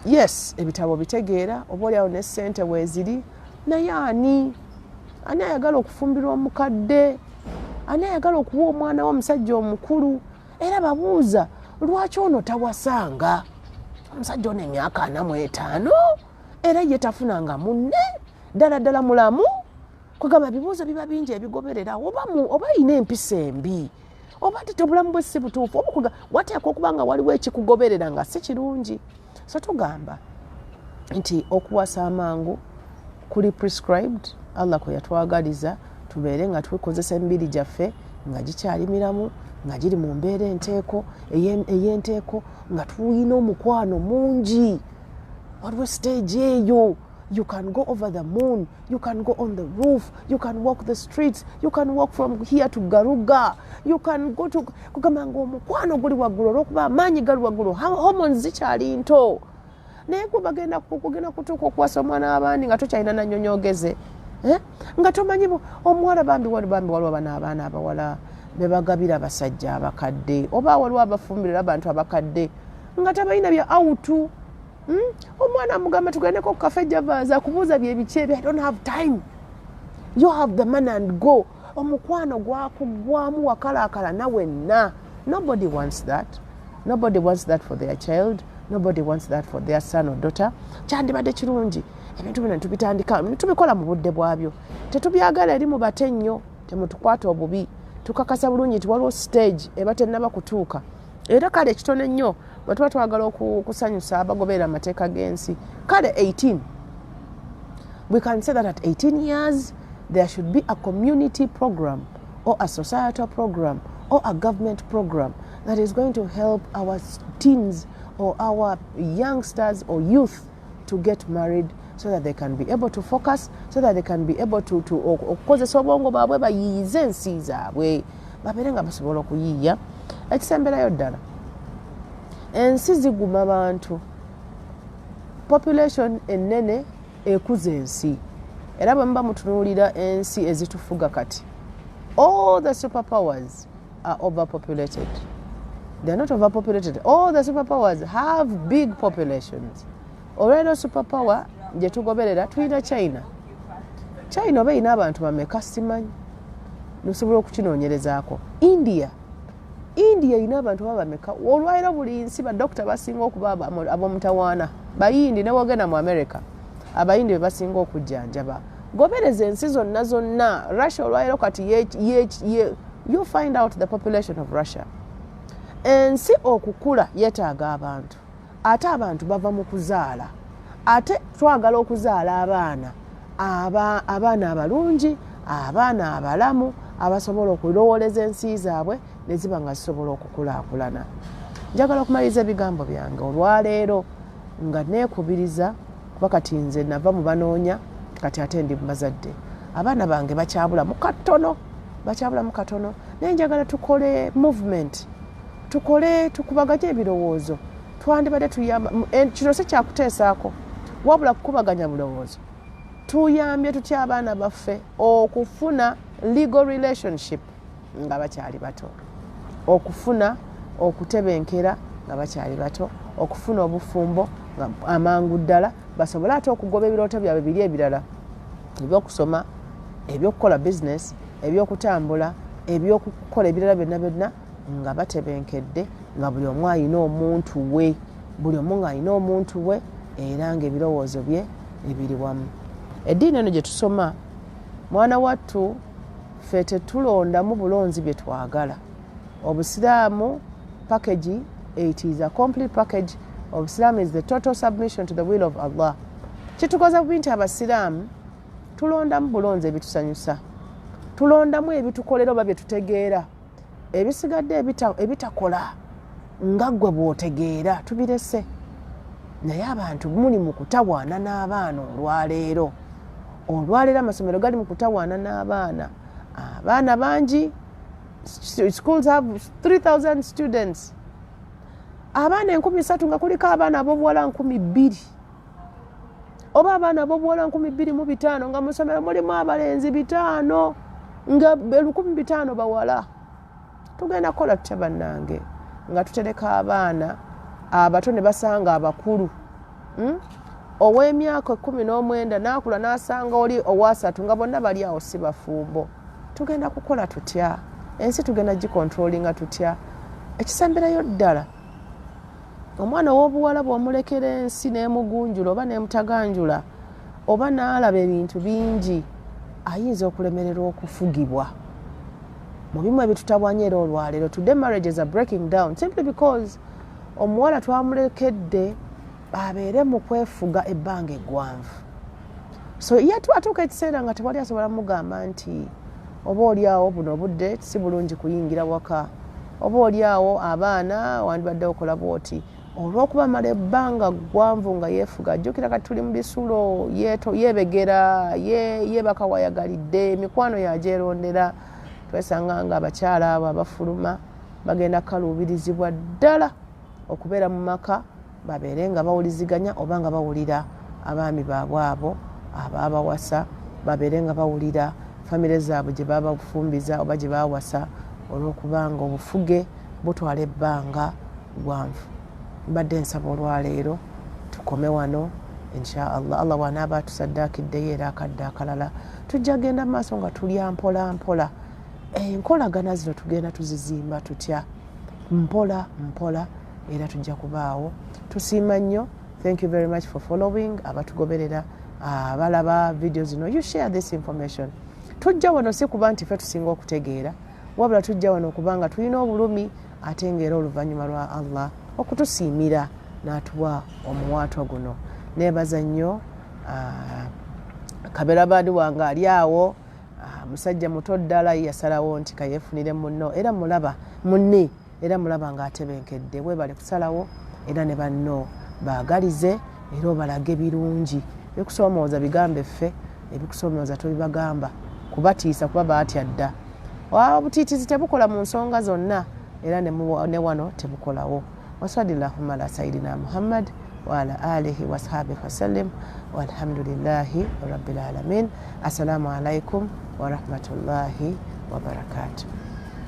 yes ebitabo bitegeera oba oliawo ne ssente weeziri naye ani ayagala okufumbirwa omukadde ani ayagala okuwa omwana we omusajja omukulu era babuuza lwaki ono tawasanga omusajja ono emyaka 45 era ye tafunanga munne ddala mulamu kugamba bibuuzo biba bingi ebigoberera oba ayina empisa embi oba ate obulamu bwe si butuufu oba wateekwa okuba nga waliwo ekikugoberera nga si kirungi so tugamba nti okuwasa amangu kuli prescribed Allah kwe yatwagaliza tubeere nga tukozesa emibiri gyaffe nga gikyali miramu nga giri mu mbeera ey'enteeko nga tulina omukwano mungi waliwo stage eyo you can go over the moon you can go on the roof you can walk the streets you can walk from here to Garuga you can go to kugamba ng'omukwano guli waggulu olw'okuba amaanyi gali waggulu hormones zikyali nto naye kugenda kutuuka okuwasa omwana w'abandi nga tokyalina nannyonyoogeze nga tomanyi omuwala bambi waliwo abaana abawala bebagabira abasajja abakadde oba waliwo abafumbirira abantu abakadde nga tabalina bya autu omwana amugamba tugendeko ku kafe javaaza akubuuza byebiki ebyo I don't have time you have the man and go omukwano gwakugwamu wakalaakala nawenna nobody wants that for their child nobody wants that for their son or daughter kyandibadde kirungi ebintu bino tubitandika tubikola mu budde bwabyo tetubyagala eri mu bate nnyo temutukwata obubi tukakasa bulungi nti waliwo stage eba tennaba kutuuka era kale ekitone nnyo bwe tuba twagala okusanyusa abagoberera amateeka g'ensi kale 18 we can say that at 18 years there should be a community program or a societal program or a government program that is going to help our teens or our youngsters or youth to get married so that they can be able to focus, so that they can be able to okukozesa obwongo bwabwe bayiize ensi zaabwe babeere nga basobola okuyiiya ekisemberayo ddala ensi ziguma abantu population ennene ekuza ensi era bwe muba mutunuulira ensi ezitufuga kati all the superpowers are overpopulated. They are not overpopulated. All the superpowers have big populations. Olwaleero superpower gye tugoberera tulina China oba erina abantu bameka simanyi nosobola okukinoonyerezaako. India erina abantu baba bameka olwaleero buli nsi badokita basinga okuba ab'omutawaana bayindi ne wogenda mu America abayindi be basinga okujjanjaba gobereza ensi zonna Russia olwaleero kati you find out the population of Russia. Ensi okukula yeetaaga abantu ate abantu bava mu kuzaala ate twagala okuzaala abaana abalungi abaana abalamu abasobola okulowooleza ensi zaabwe ne ziba nga zisobola okukulaakulana. Njagala okumaliriza ebigambo byange olwaleero nga neekubiriza kuba kati nze nava mu banoonya kati ate ndi mu bazadde abaana bange bakyabulamu katono naye njagala tukole movement tukubaganye ebirowoozo twandibadde tuyamba kino si kyakuteesaako wabula kukubaganya bulowoozo tuyambye tutya abaana baffe okufuna legal relationship nga bakyali bato okufuna okutebenkera nga bakyali bato okufuna obufumbo amangu ddala basobole ate okugoba ebirooto byabwe biri ebirala ebyokusoma, ebyokukola bizinesi, ebyokutambula, ebyokukola ebirala byonna byonna nga batebenkedde nga buli omu alina omuntu we, buli omu ng'alina omuntu we era ng'ebirowoozo bye ebiri wamu. Eddiini eno gye tusoma mwana wattu ffe tetulondamu bulonzi bye twagala. Obusiraamu package, it is a complete package. Obusiraamu is the total submission to the will of Allah. Kitukoza bubi nti abasiraamu tulondamu bulonzi ebitusanyusa, tulondamu ebitukolera oba bye tutegeera, ebisigadde ebitakola nga ggwe bw'otegeera tubirese. Naye abantu muli mu kutawaana n'abaana olwaleero. Olwaleero amasomero gali mu kutawaana n'abaana. Abaana bangi, schools have 3,000 students. Abaana 3,000 nga kuliko abaana ab'obuwala 2,000 oba abaana ab'obuwala 2,500 nga mu ssomero mulimu abalenzi 5 nga 1,500 bawala. Tugenda kukola tutya bannange nga tutereka abaana abato ne basanga abakulu? Ow'emyaka 19 n'akula n'asanga oli owa3 nga bonna bali awo si bafumbo. Tugenda kukola tutya? Ensi tugenda gikontrolinga tutya? Ekisemberayo ddala omwana w'obuwala bw'omulekera ensi n'emugunjula oba n'emutaganjula oba n'alaba ebintu bingi ayinza okulemererwa okufugibwa. Mu bimu ebitutabwanya era olwaleero today marriages are breaking down simply because omuwala twamulekedde abeere mu kwefuga ebbanga eggwanvu. So atuuka ekiseera nga tewali asobola mugamba nti oba oliawo buno obudde si bulungi kuyingira waka, oba oliawo abaana wandibadde okola bwoti. Olw'okubamala ebbanga ggwanvu nga yeefuga, ajjukira kati tuli mu bisulo, yeebegera, yeebaka wayagalidde, emikwano yagyerondera. Twesanga nga abakyala abo abafuluma bagenda kaluubirizibwa ddala okubeera mu maka babeere nga bawuliziganya oba nga bawulira abaami baabwe abo abaabawasa, babeere nga bawulira famire zaabwe gye babafumbiza oba gye baawasa, olw'okubanga obufuge butwala ebbanga ggwanvu. Mbadde nsaba olwaleero tukome wano inshaallah. Allah wanaaba atusaddaakiddeyo era akadde akalala tujja genda mu maaso nga tulya mpola mpola. Enkolagana zino tugenda tuzizimba tutya mpola mpola era tujja kubaawo. Tusiima nnyo. Thank you very much for following. Abatugoberera abalaba video zino, you share this information. Tujja wano si kuba nti ffe tusinga okutegeera, wabula tujja wano kubanga tulina obulumi ate ng'era oluvannyuma lwa Allah okutusiimira n'atuwa omuwaato guno. Neebaza nnyo Kabera baadi wange ali awo, musajja muto ddala yasalawo nti kayeefunire munno era mulaba munne era mulaba ng'atebenkedde. Weebale kusalawo era ne banno baagalize era obalage birungi. Ebikusoomooza bigambe ffe, ebikusoomooza tobibagamba kubatiisa kuba baatya dda. Obutiitizi tebukola mu nsonga zonna era ne wano tebukolawo. Wasallallahu ala sayidina Muhammad wa ala alihi wa sahbihi wasallim walhamdulillahi rabbil alamin. Assalamu alaikum wa rahmatullahi wa barakatuh.